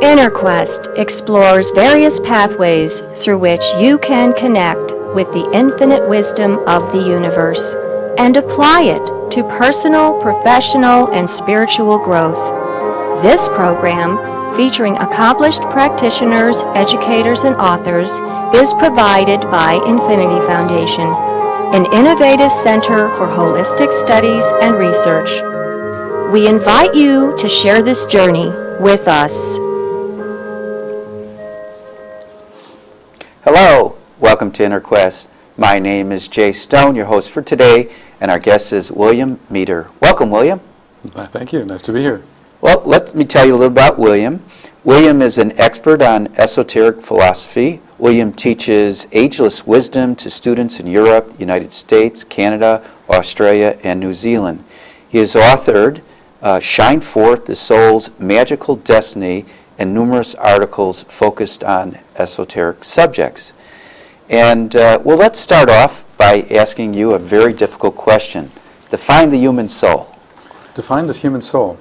Inner Quest explores various pathways through which you can connect with the infinite wisdom of the universe and apply it to personal, professional, and spiritual growth. This program, featuring accomplished practitioners, educators, and authors, is provided by Infinity Foundation, an innovative center for holistic studies and research. We invite you to share this journey with us. Hello, welcome to Inner Quest. My name is Jay Stone, your host for today, and our guest is William Meader. Welcome, William. Thank you. Nice to be here. Well, let me tell you a little about William. William is an expert on esoteric philosophy. William teaches ageless wisdom to students in Europe, United States, Canada, Australia, and New Zealand. He has authored Shine Forth the Soul's Magical Destiny and numerous articles focused on esoteric subjects. And well, let's start off by asking you a very difficult question. Define the human soul. Define the human soul.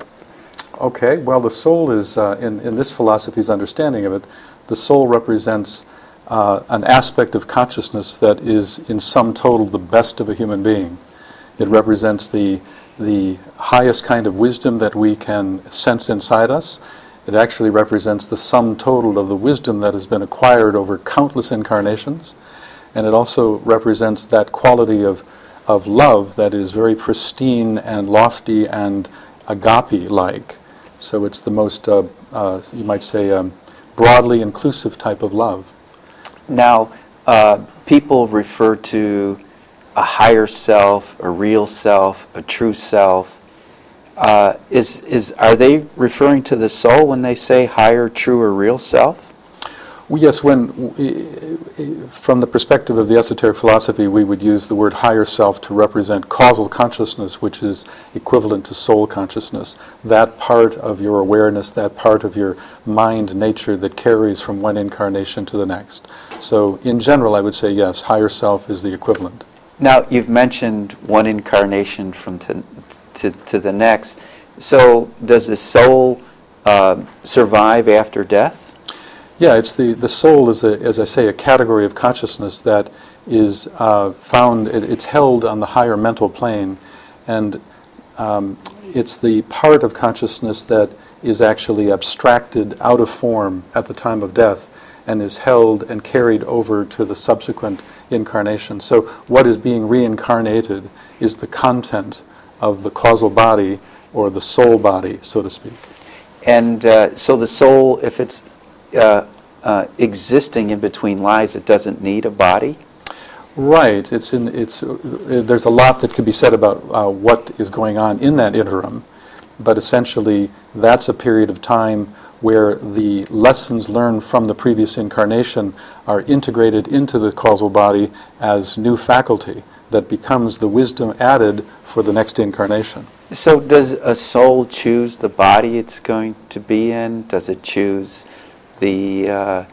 Okay, well, the soul is, in this philosophy's understanding of it, the soul represents an aspect of consciousness that is, in sum total, the best of a human being. It represents the highest kind of wisdom that we can sense inside us. It actually represents the sum total of the wisdom that has been acquired over countless incarnations. And it also represents that quality of love that is very pristine and lofty and agape-like. So it's the most, you might say, broadly inclusive type of love. Now, people refer to a higher self, a real self, a true self. Are they referring to the soul when they say higher, true, or real self? Well, yes, from the perspective of the esoteric philosophy, we would use the word higher self to represent causal consciousness, which is equivalent to soul consciousness. That part of your awareness, that part of your mind nature that carries from one incarnation to the next. So in general, I would say yes, higher self is the equivalent. Now, you've mentioned one incarnation from to the next. So does the soul survive after death? Yeah, it's the soul is, as I say, a category of consciousness that is found, it's held on the higher mental plane, and it's the part of consciousness that is actually abstracted out of form at the time of death and is held and carried over to the subsequent incarnation. So what is being reincarnated is the content of the causal body, or the soul body, so to speak. And so the soul, if it's existing in between lives, it doesn't need a body? Right. There's a lot that could be said about what is going on in that interim, but essentially that's a period of time where the lessons learned from the previous incarnation are integrated into the causal body as new faculty that becomes the wisdom added for the next incarnation. So does a soul choose the body it's going to be in? Does it choose the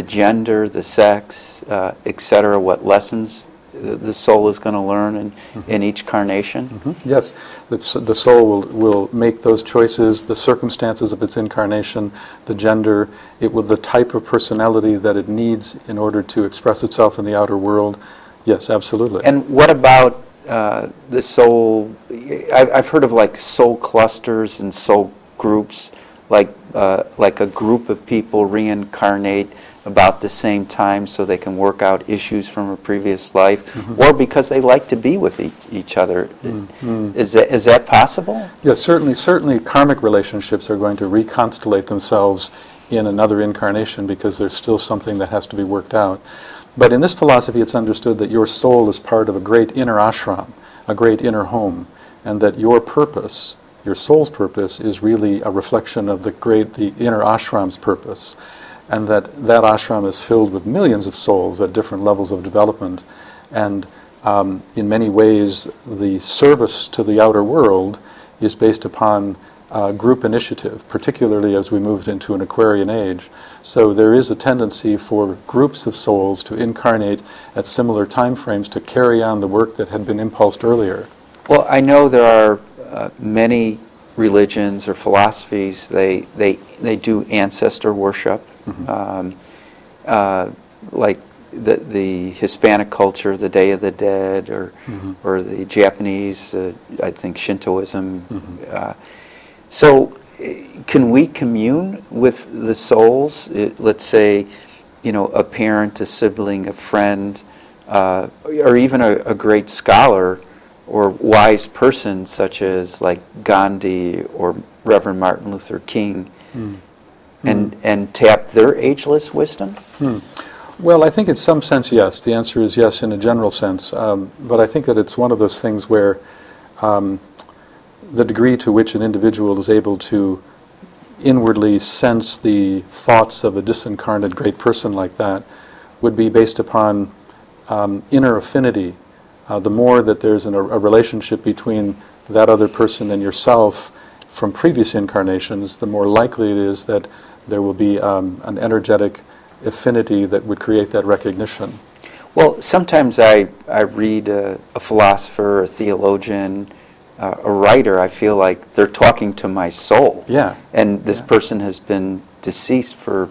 gender, the sex, etc., what lessons the soul is going to learn in each carnation? Mm-hmm. Yes, the soul will make those choices, the circumstances of its incarnation, the gender, the type of personality that it needs in order to express itself in the outer world. Yes, absolutely. And what about the soul? I've heard of like soul clusters and soul groups, like a group of people reincarnate about the same time so they can work out issues from a previous life, or because they like to be with each other. Is that possible? Yes, certainly karmic relationships are going to reconstellate themselves in another incarnation because there's still something that has to be worked out. But in this philosophy, it's understood that your soul is part of a great inner ashram, a great inner home, and that your purpose, your soul's purpose, is really a reflection of the inner ashram's purpose, and that ashram is filled with millions of souls at different levels of development, and in many ways, the service to the outer world is based upon group initiative, particularly as we moved into an Aquarian age. So there is a tendency for groups of souls to incarnate at similar time frames to carry on the work that had been impulsed earlier. Well, I know there are many religions or philosophies, they do ancestor worship, like the Hispanic culture, the Day of the Dead, or the Japanese, I think Shintoism. So, can we commune with the souls? Let's say, a parent, a sibling, a friend, or even a great scholar or wise person such as like Gandhi or Reverend Martin Luther King, and tap their ageless wisdom? Well, I think in some sense, yes. The answer is yes in a general sense. But I think that it's one of those things where the degree to which an individual is able to inwardly sense the thoughts of a disincarnate great person like that would be based upon inner affinity. The more that there's a relationship between that other person and yourself from previous incarnations, the more likely it is that there will be an energetic affinity that would create that recognition. Well, sometimes I read a philosopher, a theologian, a writer, I feel like they're talking to my soul. Yeah. And this person has been deceased for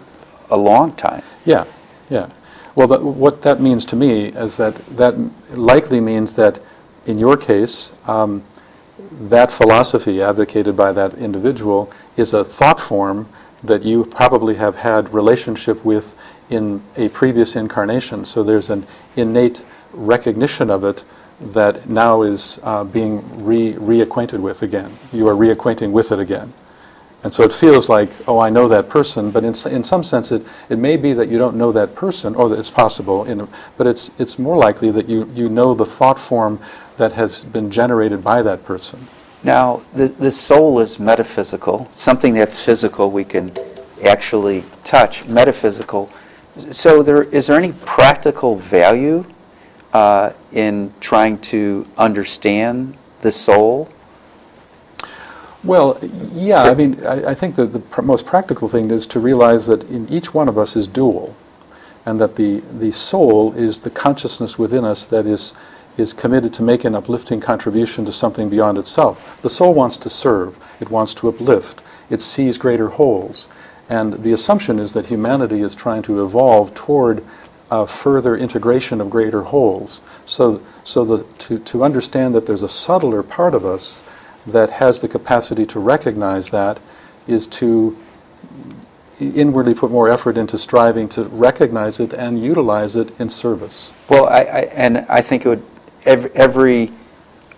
a long time. Yeah, yeah. Well, what that means to me is that likely means that in your case, that philosophy advocated by that individual is a thought form that you probably have had relationship with in a previous incarnation. So there's an innate recognition of it that now is being reacquainted with again. You are reacquainting with it again. And so it feels like, oh, I know that person, but in some sense it may be that you don't know that person, or that it's possible, but it's more likely that you know the thought form that has been generated by that person. Now, the soul is metaphysical, something that's physical we can actually touch, metaphysical. So is there any practical value in trying to understand the soul? Well, yeah, I mean, I think that the most practical thing is to realize that in each one of us is dual, and that the soul is the consciousness within us that is committed to make an uplifting contribution to something beyond itself. The soul wants to serve, it wants to uplift, it sees greater wholes, and the assumption is that humanity is trying to evolve toward further integration of greater wholes. So to understand that there's a subtler part of us that has the capacity to recognize that is to inwardly put more effort into striving to recognize it and utilize it in service. Well, I think it would, every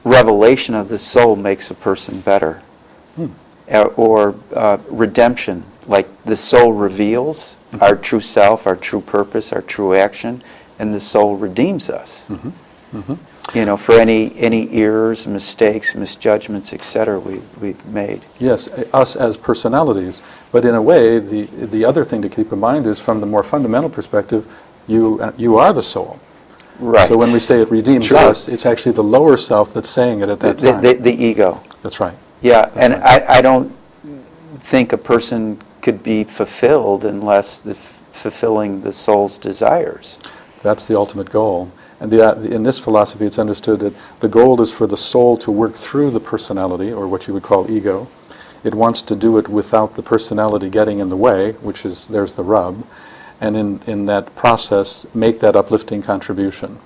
revelation of the soul makes a person better. Or redemption, like the soul reveals our true self, our true purpose, our true action, and the soul redeems us. For any errors, mistakes, misjudgments, etc. we've made. Yes, us as personalities. But in a way, the other thing to keep in mind is, from the more fundamental perspective, you are the soul. Right. So when we say it redeems us, it's actually the lower self that's saying it at that time. The ego. That's right. Yeah, and I don't think a person could be fulfilled unless fulfilling the soul's desires. That's the ultimate goal. And in this philosophy, it's understood that the goal is for the soul to work through the personality, or what you would call ego. It wants to do it without the personality getting in the way, which is, there's the rub, and in that process, make that uplifting contribution.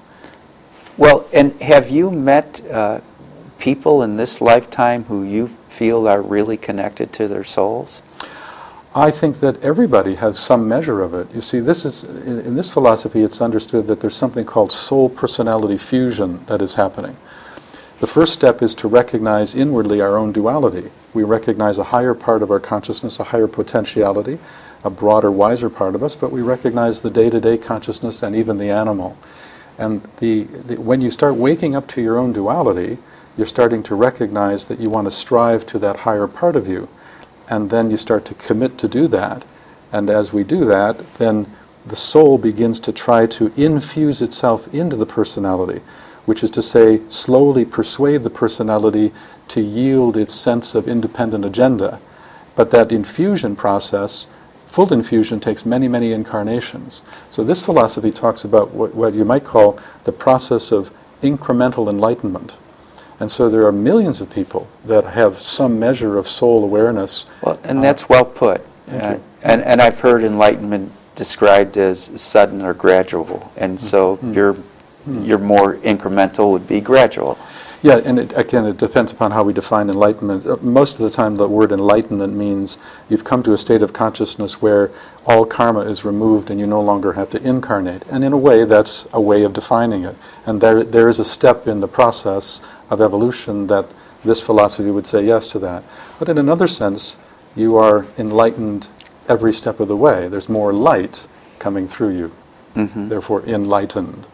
Well, and have you met people in this lifetime who you feel are really connected to their souls? I think that everybody has some measure of it. You see, this is in this philosophy, it's understood that there's something called soul-personality fusion that is happening. The first step is to recognize inwardly our own duality. We recognize a higher part of our consciousness, a higher potentiality, a broader, wiser part of us, but we recognize the day-to-day consciousness and even the animal. And when you start waking up to your own duality, you're starting to recognize that you want to strive to that higher part of you. And then you start to commit to do that. And as we do that, then the soul begins to try to infuse itself into the personality, which is to say, slowly persuade the personality to yield its sense of independent agenda. But that infusion process, full infusion, takes many, many incarnations. So this philosophy talks about what you might call the process of incremental enlightenment. And so there are millions of people that have some measure of soul awareness. Well, and that's well put. Thank you. And I've heard enlightenment described as sudden or gradual, and so your more incremental would be gradual. Yeah, and it depends upon how we define enlightenment. Most of the time the word enlightenment means you've come to a state of consciousness where all karma is removed and you no longer have to incarnate. And in a way, that's a way of defining it. And there is a step in the process of evolution that this philosophy would say yes to that. But in another sense, you are enlightened every step of the way. There's more light coming through you, therefore enlightened.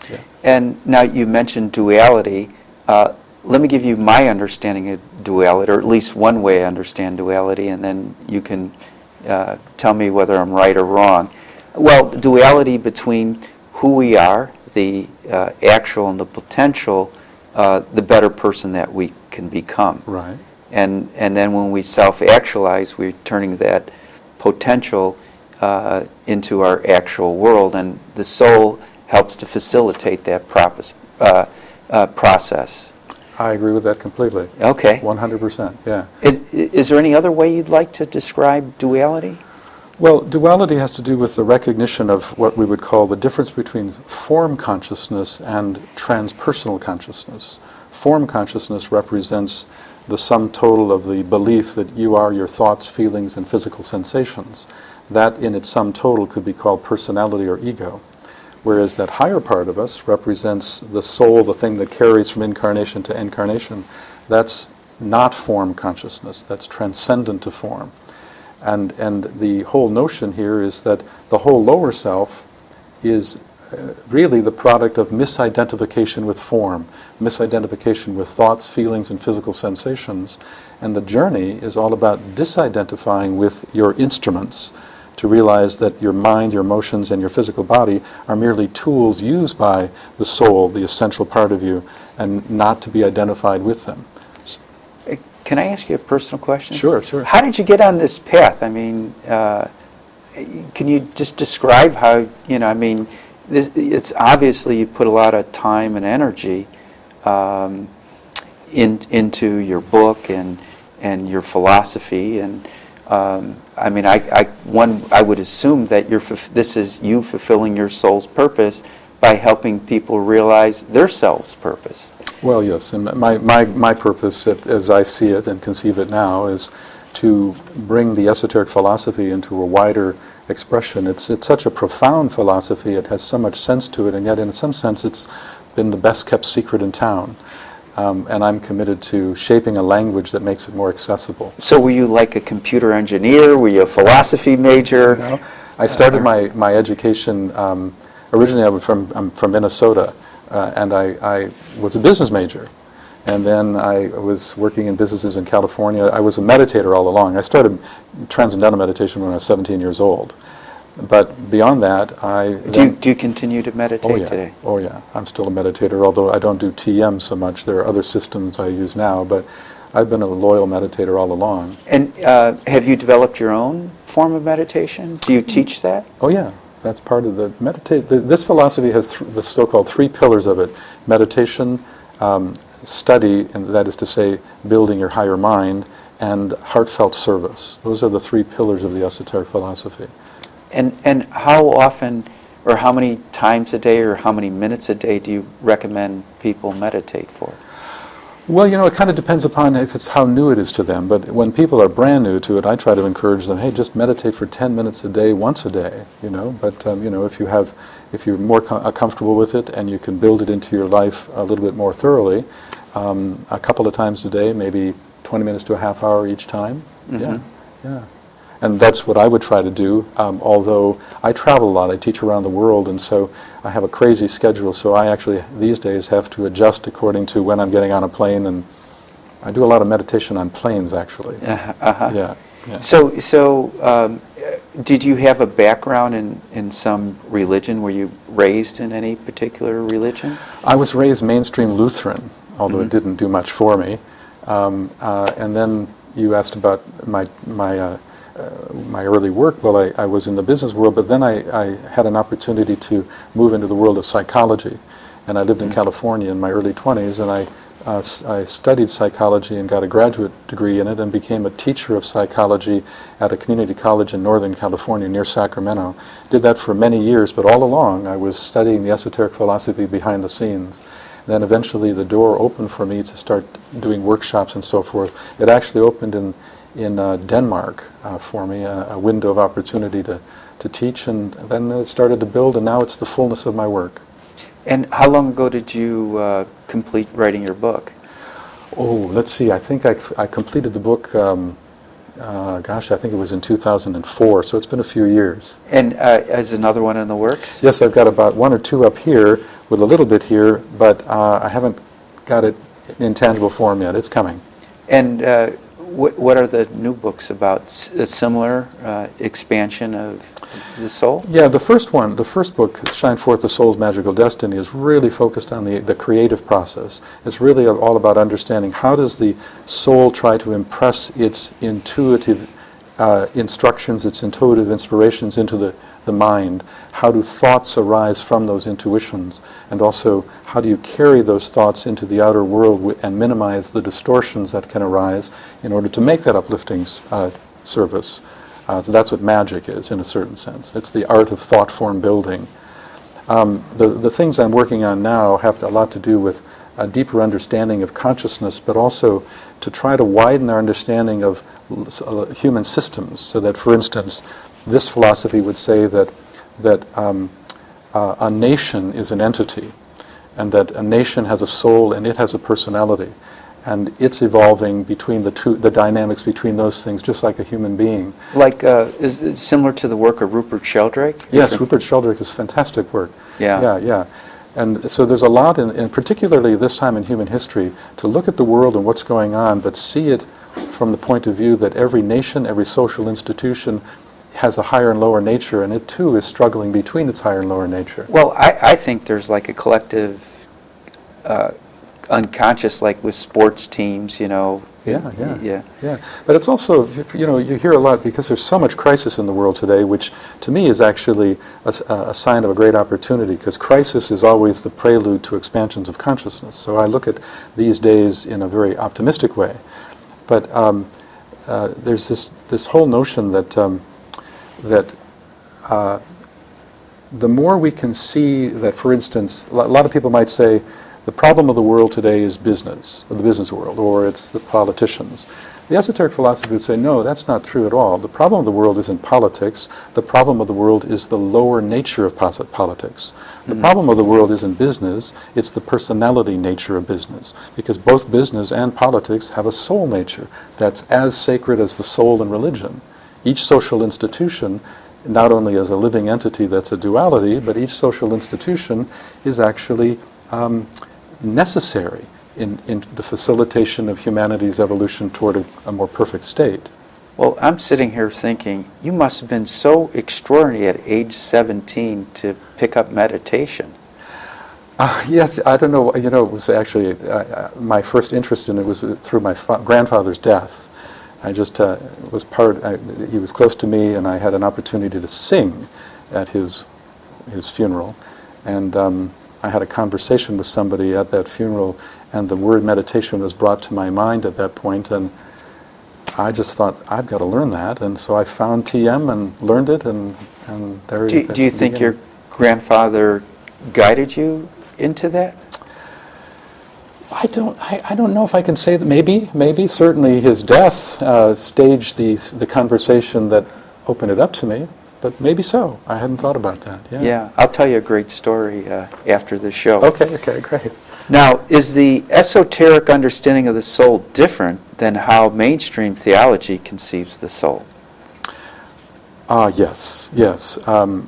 Yeah. And now you mentioned duality. Let me give you my understanding of duality, or at least one way I understand duality, and then you can tell me whether I'm right or wrong. Well, duality between who we are, the actual and the potential, the better person that we can become. Right. And then when we self-actualize, we're turning that potential into our actual world, and the soul helps to facilitate that process. I agree with that completely. Okay. 100%, yeah. Is there any other way you'd like to describe duality? Well, duality has to do with the recognition of what we would call the difference between form consciousness and transpersonal consciousness. Form consciousness represents the sum total of the belief that you are your thoughts, feelings, and physical sensations. That in its sum total could be called personality or ego. Whereas that higher part of us represents the soul, the thing that carries from incarnation to incarnation. That's not form consciousness, that's transcendent to form. And the whole notion here is that the whole lower self is really the product of misidentification with form, misidentification with thoughts, feelings, and physical sensations. And the journey is all about disidentifying with your instruments, to realize that your mind, your emotions, and your physical body are merely tools used by the soul, the essential part of you, and not to be identified with them. Can I ask you a personal question? Sure, sure. How did you get on this path? I mean, can you just describe how, it's obviously you put a lot of time and energy into your book and your philosophy, and I would assume that this is you fulfilling your soul's purpose by helping people realize their soul's purpose. Well, yes, and my purpose, as I see it and conceive it now, is to bring the esoteric philosophy into a wider expression. It's such a profound philosophy, it has so much sense to it, and yet in some sense it's been the best kept secret in town. And I'm committed to shaping a language that makes it more accessible. So were you like a computer engineer? Were you a philosophy major? No, I started my education, originally I'm from Minnesota, and I was a business major. And then I was working in businesses in California. I was a meditator all along. I started transcendental meditation when I was 17 years old. But beyond that, Do you continue to meditate today? Oh yeah, I'm still a meditator, although I don't do TM so much. There are other systems I use now, but I've been a loyal meditator all along. And have you developed your own form of meditation? Do you teach that? Oh yeah, that's part of the this philosophy has the so-called three pillars of it: meditation, study, and that is to say, building your higher mind, and heartfelt service. Those are the three pillars of the esoteric philosophy. And how often, or how many times a day, or how many minutes a day do you recommend people meditate for? Well, it kind of depends upon if it's how new it is to them. But when people are brand new to it, I try to encourage them, hey, just meditate for 10 minutes a day, once a day, But, if you're more comfortable with it and you can build it into your life a little bit more thoroughly, a couple of times a day, maybe 20 minutes to a half hour each time. Mm-hmm. Yeah. And that's what I would try to do, although I travel a lot. I teach around the world, and so I have a crazy schedule, so I actually, these days, have to adjust according to when I'm getting on a plane, and I do a lot of meditation on planes, actually. Yeah. So did you have a background in some religion? Were you raised in any particular religion? I was raised mainstream Lutheran, although it didn't do much for me. And then you asked about my early work. Well, I was in the business world, but then I had an opportunity to move into the world of psychology. And I lived in California in my early 20s, and I I studied psychology and got a graduate degree in it and became a teacher of psychology at a community college in Northern California near Sacramento. Did that for many years, but all along I was studying the esoteric philosophy behind the scenes. Then eventually the door opened for me to start doing workshops and so forth. It actually opened in Denmark for me, a window of opportunity to teach, and then it started to build, and now it's the fullness of my work. And how long ago did you complete writing your book? Oh, let's see. I think I completed the book, I think it was in 2004, so it's been a few years. And is another one in the works? Yes, I've got about one or two up here with a little bit here, but I haven't got it in tangible form yet. It's coming. And what are the new books about? A similar expansion of the soul? Yeah, the first book, Shine Forth the Soul's Magical Destiny, is really focused on the creative process. It's really all about understanding how does the soul try to impress its intuitive instructions, its intuitive inspirations into the mind. How do thoughts arise from those intuitions? And also, how do you carry those thoughts into the outer world and minimize the distortions that can arise in order to make that uplifting service? So that's what magic is, in a certain sense. It's the art of thought form building. The things I'm working on now have a lot to do with a deeper understanding of consciousness, but also to try to widen our understanding of human systems, so that, for instance, this philosophy would say that a nation is an entity, and that a nation has a soul and it has a personality, and it's evolving between the dynamics between those things, just like a human being. Like, is it similar to the work of Rupert Sheldrake? Yes, Rupert Sheldrake is fantastic work. Yeah. Yeah. And so there's a lot, and particularly this time in human history, to look at the world and what's going on, but see it from the point of view that every nation, every social institution has a higher and lower nature, and it too is struggling between its higher and lower nature. Well, I think there's like a collective unconscious, like with sports teams, you know. Yeah. But it's also, you hear a lot, because there's so much crisis in the world today, which to me is actually a sign of a great opportunity, because crisis is always the prelude to expansions of consciousness. So I look at these days in a very optimistic way. But there's this whole notion that the more we can see that, for instance, a lot of people might say, the problem of the world today is business, or the business world, or it's the politicians. The esoteric philosophy would say, no, that's not true at all. The problem of the world isn't politics. The problem of the world is the lower nature of politics. The problem of the world isn't business. It's the personality nature of business, because both business and politics have a soul nature that's as sacred as the soul and religion. Each social institution, not only as a living entity that's a duality, but each social institution is actually necessary in the facilitation of humanity's evolution toward a more perfect state. Well, I'm sitting here thinking, you must have been so extraordinary at age 17 to pick up meditation. Yes, I don't know, it was actually, my first interest in it was through my grandfather's death. I just he was close to me, and I had an opportunity to sing at his funeral, and I had a conversation with somebody at that funeral, and the word meditation was brought to my mind at that point, and I just thought, I've got to learn that, and so I found TM and learned it, and there. Do you think your grandfather guided you into that? I don't know if I can say that. Maybe. Certainly his death staged the conversation that opened it up to me. But maybe so. I hadn't thought about that. Yeah, I'll tell you a great story after the show. Okay, great. Now, is the esoteric understanding of the soul different than how mainstream theology conceives the soul? Yes. From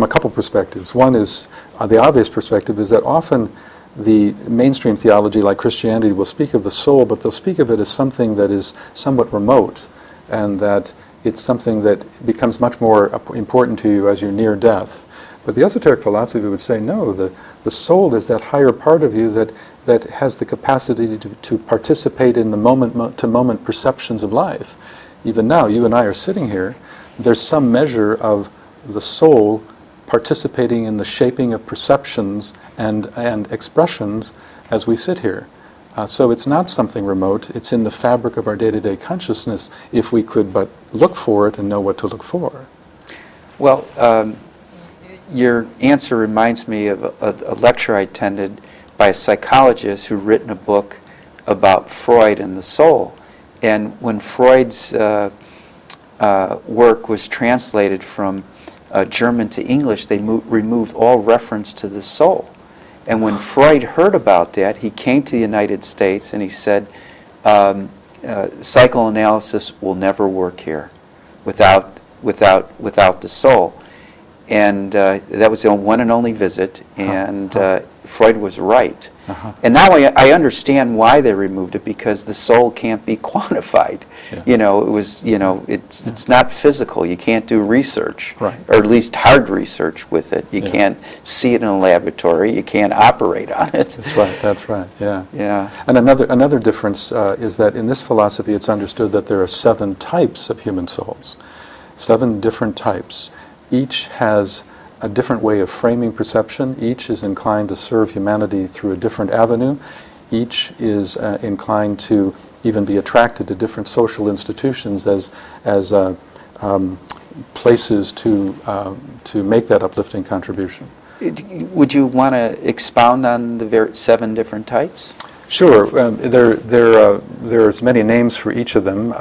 a couple perspectives. One is, the obvious perspective is that often the mainstream theology, like Christianity, will speak of the soul, but they'll speak of it as something that is somewhat remote, and that it's something that becomes much more important to you as you're near death. But the esoteric philosophy would say, no, the soul is that higher part of you that has the capacity to participate in the moment-to-moment perceptions of life. Even now, you and I are sitting here, there's some measure of the soul participating in the shaping of perceptions and expressions as we sit here. So it's not something remote. It's in the fabric of our day-to-day consciousness if we could but look for it and know what to look for. Well, your answer reminds me of a lecture I attended by a psychologist who'd written a book about Freud and the soul. And when Freud's work was translated from German to English, they removed all reference to the soul. And when Freud heard about that, he came to the United States and he said, psychoanalysis will never work here without the soul. And that was the one and only visit, and Freud was right. And now I understand why they removed it, because the soul can't be quantified. Yeah. It's not physical. You can't do research, Right. or at least hard research with it. You can't see it in a laboratory. You can't operate on it. That's right, yeah. Yeah. And another difference is that in this philosophy it's understood that there are 7 types of human souls. 7 different types. Each has a different way of framing perception. Each is inclined to serve humanity through a different avenue. Each is inclined to even be attracted to different social institutions as places to make that uplifting contribution. Would you want to expound on the 7 different types? Sure. There's many names for each of them.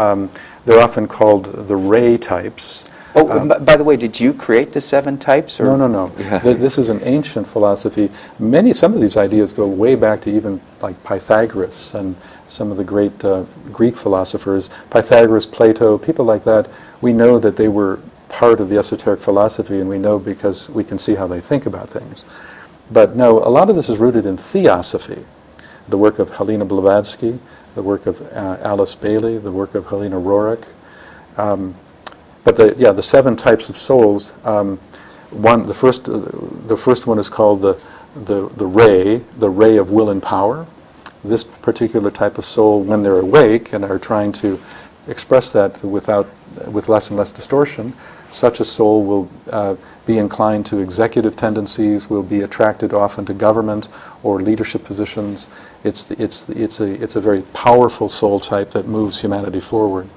They're often called the ray types. Oh, by the way, did you create the 7 types? Or? No. This is an ancient philosophy. Some of these ideas go way back to even like Pythagoras and some of the great Greek philosophers. Pythagoras, Plato, people like that. We know that they were part of the esoteric philosophy, and we know because we can see how they think about things. But no, a lot of this is rooted in theosophy. The work of Helena Blavatsky, the work of Alice Bailey, the work of Helena Roerich. But the 7 types of souls. The first one is called the ray of will and power. This particular type of soul, when they're awake and are trying to express that with less and less distortion, such a soul will be inclined to executive tendencies, will be attracted often to government or leadership positions. It's a very powerful soul type that moves humanity forward.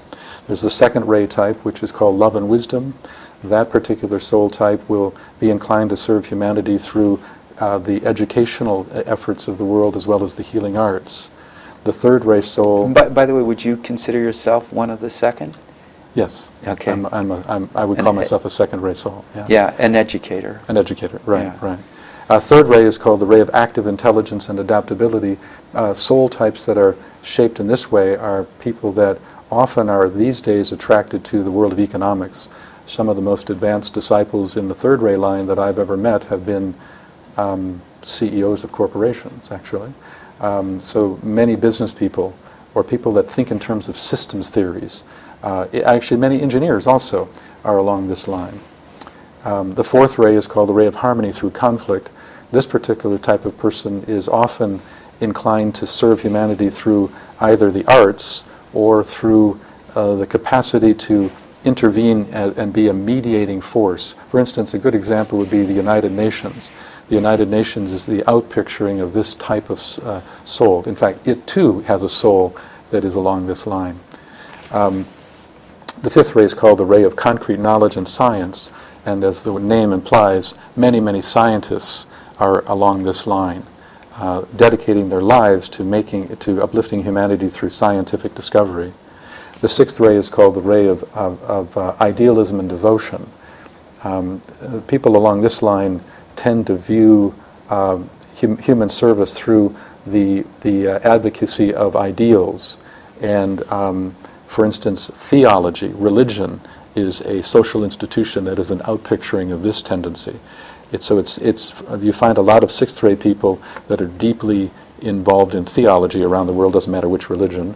There's the second ray type, which is called love and wisdom. That particular soul type will be inclined to serve humanity through the educational efforts of the world as well as the healing arts. The third ray soul... By the way, would you consider yourself one of the second? Yes. Okay. I would call myself a second ray soul. Yeah, an educator. An educator, right. Third ray is called the ray of active intelligence and adaptability. Soul types that are shaped in this way are people that often are these days attracted to the world of economics. Some of the most advanced disciples in the third ray line that I've ever met have been CEOs of corporations, actually. So many business people, or people that think in terms of systems theories. Actually, many engineers also are along this line. The fourth ray is called the ray of harmony through conflict. This particular type of person is often inclined to serve humanity through either the arts or through the capacity to intervene and be a mediating force. For instance, a good example would be the United Nations. The United Nations is the outpicturing of this type of soul. In fact, it too has a soul that is along this line. The fifth ray is called the ray of concrete knowledge and science, and as the name implies, many, many scientists are along this line, dedicating their lives to uplifting humanity through scientific discovery. The sixth ray is called the ray of idealism and devotion. People along this line tend to view human service through the advocacy of ideals. And for instance, theology, religion, is a social institution that is an outpicturing of this tendency. You find a lot of sixth ray people that are deeply involved in theology around the world, doesn't matter which religion.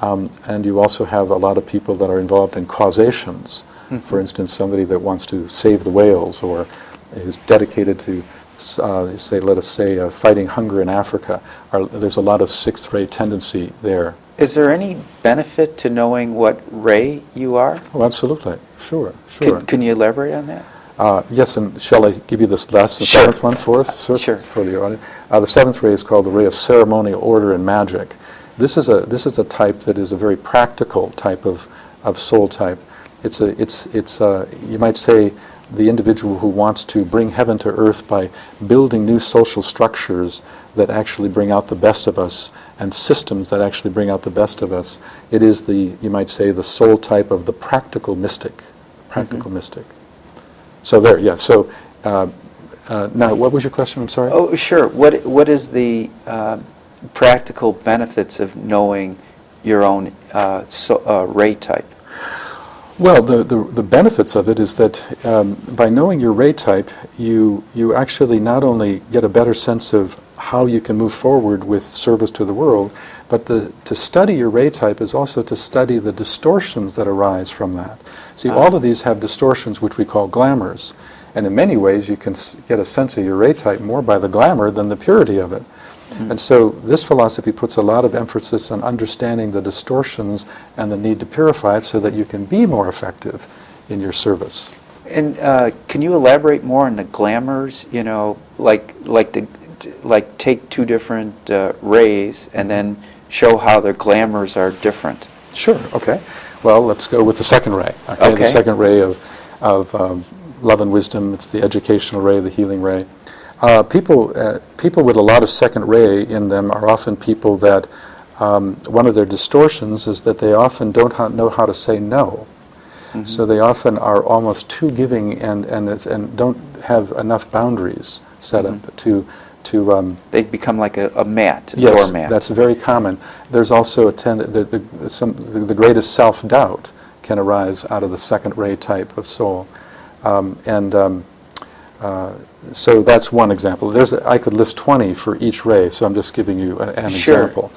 And you also have a lot of people that are involved in causations. Mm-hmm. For instance, somebody that wants to save the whales or is dedicated to, fighting hunger in Africa. There's a lot of sixth ray tendency there. Is there any benefit to knowing what ray you are? Oh, absolutely. Sure. Can you elaborate on that? Yes, and shall I give you this last, the Sure. seventh one for us? Sure. For the audience. The seventh ray is called the ray of ceremonial order and magic. This is a type that is a very practical type of soul type. It's you might say the individual who wants to bring heaven to earth by building new social structures that actually bring out the best of us and systems that actually bring out the best of us. It is you might say, the soul type of the practical mystic. Mystic. So there, yeah. So now, what was your question? I'm sorry. Oh, sure. What is the practical benefits of knowing your own ray type? Well, the benefits of it is that by knowing your ray type, you actually not only get a better sense of how you can move forward with service to the world, but to study your ray type is also to study the distortions that arise from that. See, all of these have distortions which we call glamours, and in many ways you can get a sense of your ray type more by the glamour than the purity of it. And so this philosophy puts a lot of emphasis on understanding the distortions and the need to purify it so that you can be more effective in your service. And can you elaborate more on the glamours? You know, like take two different rays and then show how their glamours are different. Sure. Okay. Well, let's go with the second ray. Okay. The second ray of love and wisdom. It's the educational ray, the healing ray. People with a lot of second ray in them are often people that one of their distortions is that they often don't know how to say no. Mm-hmm. So they often are almost too giving and don't have enough boundaries set up to they become like a mat, yes, doormat. That's very common. There's also the greatest self-doubt can arise out of the second ray type of soul, so that's one example. I could list 20 for each ray, so I'm just giving you an Sure. example.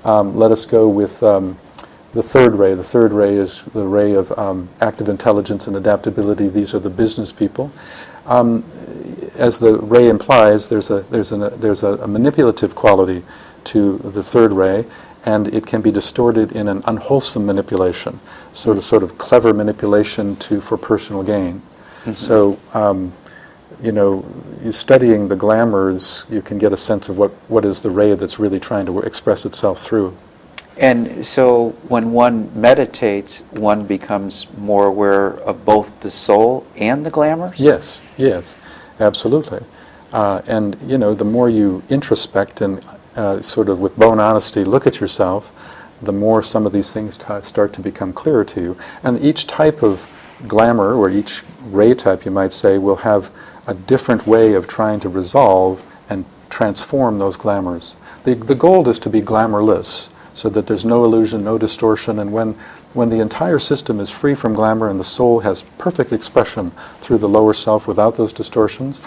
Let us go with the third ray. The third ray is the ray of active intelligence and adaptability. These are the business people. As the ray implies, there's a manipulative quality to the third ray, and it can be distorted in an unwholesome manipulation, sort of clever manipulation for personal gain. Mm-hmm. So, you studying the glamours, you can get a sense of what is the ray that's really trying to express itself through. And so when one meditates, one becomes more aware of both the soul and the glamours? Yes, absolutely. And, the more you introspect and sort of with bone honesty look at yourself, the more some of these things start to become clearer to you. And each type of glamour, or each ray type, you might say, will have a different way of trying to resolve and transform those glamours. The goal is to be glamourless, so that there's no illusion, no distortion, and when the entire system is free from glamour and the soul has perfect expression through the lower self without those distortions,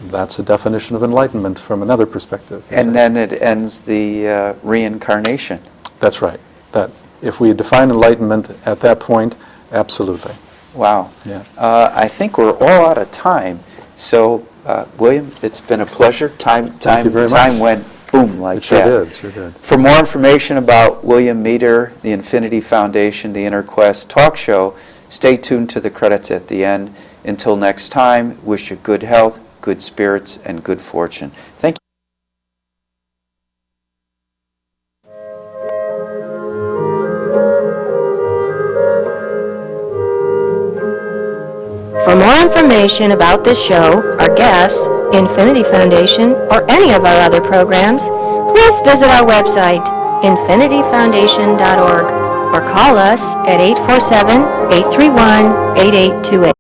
that's a definition of enlightenment from another perspective. And then it ends the reincarnation. That's right. That if we define enlightenment at that point, absolutely. Wow. Yeah. I think we're all out of time. So, William, it's been a pleasure. Time went boom like that. It sure did. For more information about William Meader, the Infinity Foundation, the Inner Quest talk show, stay tuned to the credits at the end. Until next time, wish you good health, good spirits, and good fortune. Thank you. For more information about this show, our guests, Infinity Foundation, or any of our other programs, please visit our website, infinityfoundation.org, or call us at 847-831-8828.